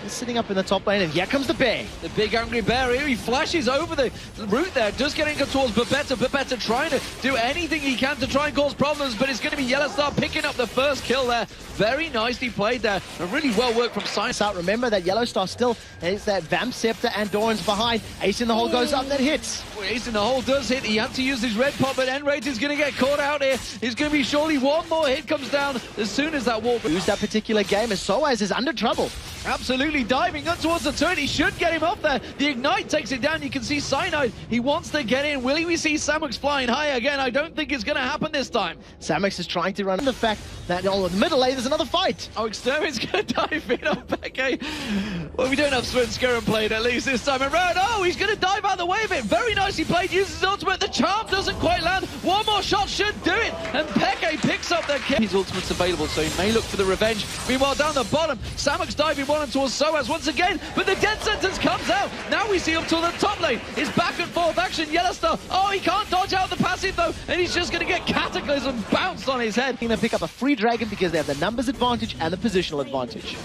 He's sitting up in the top lane, and here comes the bear. The big angry bear here, he flashes over the route there, just getting towards Babetta. Babetta trying to do anything he can to try and cause problems, but it's going to be Yellowstar picking up the first kill there. Very nicely played there, and really well worked from Science. Out. Remember that Yellowstar still has that Vamp Scepter and Doran's behind. Ace in the hole goes up, that hits. Well, Ace in the hole does hit. He had to use his red pot, but Enrage is going to get caught out here. He's going to be surely one more hit comes down as soon as that wall. Lose that particular game as Soaz is under trouble. Absolutely diving up towards the turret. He should get him off there. The Ignite takes it down. You can see Cyanide. He wants to get in. Will we see Samux flying high again? I don't think it's going to happen this time. Samux is trying to run the fact that in the middle lane there's another fight. Oh, Extermin's going to dive in on Xpeke. Well, we don't have Swinskeran played at least this time around. Oh, he's going to dive out of the way of it. Very nicely played. Uses his ultimate. The charm doesn't quite land. One more shot should do it. And Xpeke picks up the kill. His ultimate's available, so he may look for the revenge. Meanwhile, down the bottom, Samux diving one towards Soaz once again, but the dead sentence comes out. Now we see up to the top lane. It's back and forth action. Yellowstar. Oh, he can't dodge out the passive though, and he's just going to get Cataclysm bounced on his head. Going to pick up a free dragon because they have the numbers advantage and the positional advantage.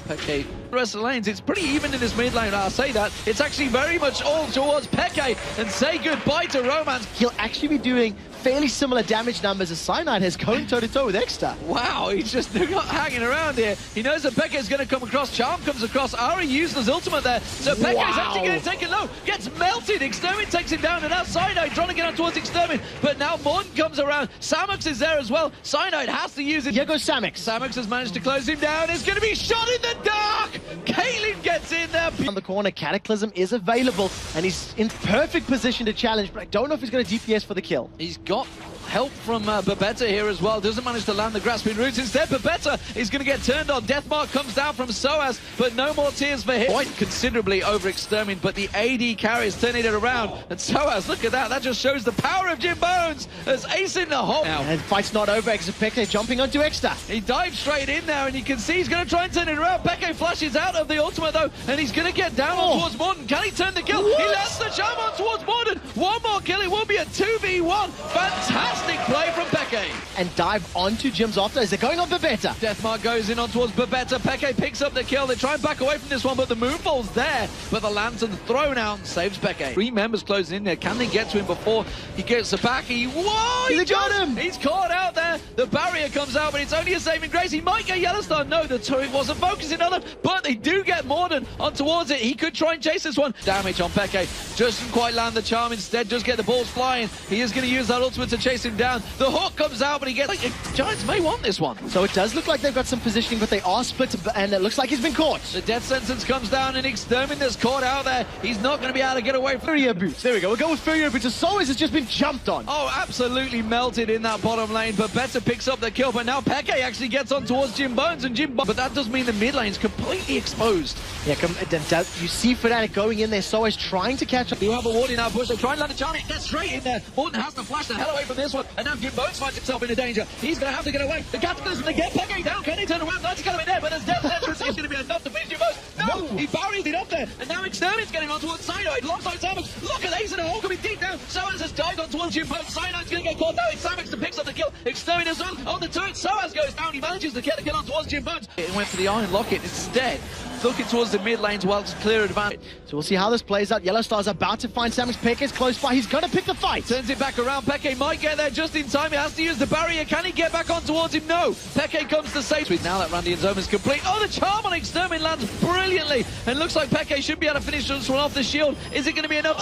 Xpeke. The rest of the lanes, it's pretty even in this mid lane, I'll say that. It's actually very much all towards Xpeke, and say goodbye to Romance. He'll actually be doing fairly similar damage numbers as Cyanide has, going toe-to-toe with Exter. Wow, he's just not hanging around here. He knows that Xpeke is going to come across. Charm comes across. Ahri used his ultimate there. So Xpeke is actually going to take it low. Gets melted. Extermin takes him down, and now Cyanide trying to get on towards Extermin. But now Morton comes around. Samux is there as well. Cyanide has to use it. Here goes Samux. Samux has managed to close him down. It's going to be shot in the dark. Caitlyn gets in there. On the corner, Cataclysm is available, and he's in perfect position to challenge, but I don't know if he's going to DPS for the kill. He's got help from Babetta here as well. Doesn't manage to land the grasping roots. Instead, Babetta is going to get turned on. Deathmark comes down from Soaz, but no more tears for him. Quite considerably over Extermin, but the AD carries turning it around. And Soaz, look at that. That just shows the power of Jim Bones as Ace in the hole. Now, and fight's not over. Xpeke jumping onto Exter. He dives straight in there, and you can see he's going to try and turn it around. Xpeke flashes out of the ultimate, though, and he's going to get down on towards Morton. Can he turn the kill? What? He lands the charm on towards Morton. One more kill. It will be a 2v1. Fantastic play from Xpeke. And dive onto Jim's after as they're going on Babetta. Deathmark goes in on towards Babetta. Xpeke picks up the kill. They try and back away from this one, but the moonfall's there. But the lantern thrown out and saves Xpeke. 3 members closing in there. Can they get to him before he gets the back? Whoa! They got him! He's caught out there. The barrier comes out, but it's only a saving grace. He might get Yellowstar. No, the turret wasn't focusing on him, but they do get Morden on towards it. He could try and chase this one. Damage on Xpeke. Just didn't quite land the charm. Instead, just get the balls flying. He is going to use that ultimate to chase him down. The hook comes out, but he gets... Giants may want this one. So it does look like they've got some positioning, but they are split, and it looks like he's been caught. The death sentence comes down, and Extermin that's caught out there. He's not going to be able to get away from... Furrier Boots. There we go. We'll go with Furrier Boots. Soaz has just been jumped on. Oh, absolutely melted in that bottom lane, but Babetta picks up the kill. But now Xpeke actually gets on towards Jim Bones, and but that does mean the mid lane's completely exposed. Yeah, you see Fnatic going in there. Soaz trying to catch up. You have a warning now, push. They try and land a charm. It gets straight in there. Morton has to flash the hell away from this one, and now Jim Bones finds himself in danger. He's going to have to get away. The Cataclysm, they get Xpeke down. Can he turn around? That's going to be there, but there's death sentence. It's going to be enough to finish Jim Bones. No, he buries it up there, and now Extermin's getting on towards Cyanide. Alongside Samux. Look at Ace in the hole coming deep down. Soaz has dived on towards Jim Bones. Cyanide's going to get caught. Now it's Samux that picks up the kill. Extermin as well. On the turret, Soaz goes down. He manages to get the kill on towards Jim Bones. It went for the Iron Locket instead. Looking towards the mid lanes while it's clear advantage. So we'll see how this plays out. Yellowstar's about to find Samux. Xpeke's close by. He's going to pick the fight. Turns it back around. Xpeke might get there just in time. He has to use the barrier. Can he get back on towards him? No. Xpeke comes to save. Now that Randy and Zone is complete. Oh, the charm on Extermin lands brilliantly. And looks like Xpeke should be able to finish this one off the shield. Is it going to be enough?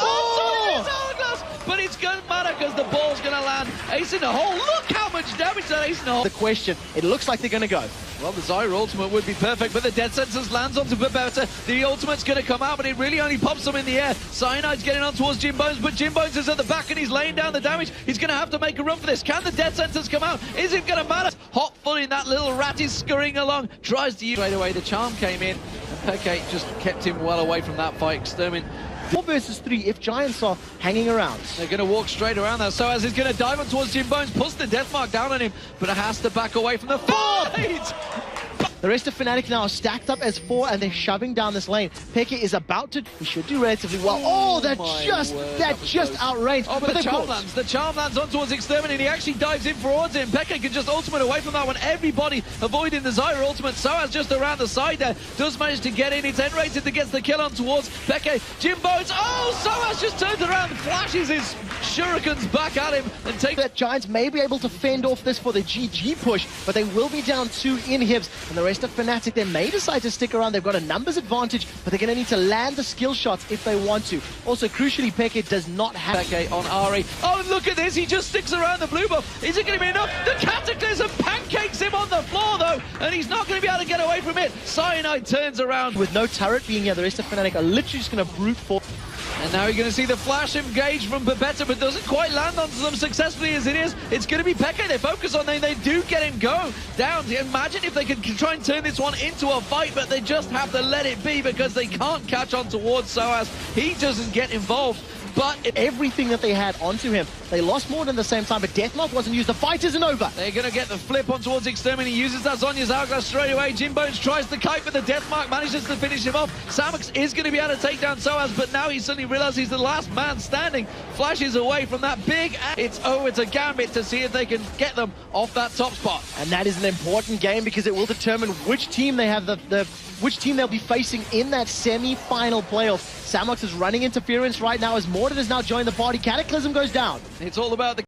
But it's going to matter because the ball's going to land. Ace in the hole. Look how much damage that Ace in the hole. The question, it looks like they're going to go. Well, the Zyra ultimate would be perfect, but the dead sentence lands onto Babetta. The ultimate's going to come out, but it really only pops them in the air. Cyanide's getting on towards Jim Bones, but Jim Bones is at the back and he's laying down the damage. He's going to have to make a run for this. Can the dead sentence come out? Is it going to matter? Hot footing, that little rat is scurrying along. Tries to use straight away. The charm came in, and Xpeke just kept him well away from that fight. Extermin 4 versus 3 if Giants are hanging around. They're going to walk straight around there. Soaz is going to dive on towards Jim Bones, puts the death mark down on him, but it has to back away from the fight. The rest of Fnatic now are stacked up as 4, and they're shoving down this lane. Xpeke is about to... He should do relatively well. Oh, that just outraged. Oh, but the charm lands on towards Exterminate. He actually dives in towards him. Xpeke can just ultimate away from that one. Everybody avoiding the Zyra ultimate. Soaz just around the side there. Does manage to get in. It's N-rated that gets the kill on towards Xpeke. Jimbo's... Oh, Soaz just turns around, flashes his shurikens back at him and takes... That Giants may be able to fend off this for the GG push, but they will be down 2 inhibs, and the rest of Fnatic, they may decide to stick around. They've got a numbers advantage, but they're going to need to land the skill shots if they want to. Also, crucially, Xpeke does not have... Xpeke on Ahri. Oh, look at this. He just sticks around the blue buff. Is it going to be enough? The Cataclysm pancakes him on the floor, though, and he's not going to be able to get away from it. Cyanide turns around. With no turret being here, the rest of Fnatic are literally just going to brute force. And now you're going to see the flash engage from Babetta, but doesn't quite land onto them successfully as it is. It's going to be Xpeke they focus on, they do get him go down. Imagine if they could try and turn this one into a fight, but they just have to let it be because they can't catch on towards Soaz. He doesn't get involved. But everything that they had onto him, they lost more than the same time, but Deathmark wasn't used. The fight isn't over. They're going to get the flip on towards Exterminate. He uses that Zhonya's Hourglass straight away. Jimbones tries the kite, but the Deathmark manages to finish him off. Samux is going to be able to take down Soaz, but now he suddenly realizes he's the last man standing. Flashes away from that big... It's a Gambit to see if they can get them off that top spot. And that is an important game because it will determine which team they have which team they'll be facing in that semi-final playoff. Samux is running interference right now as Mordred has now joined the party. Cataclysm goes down. It's all about the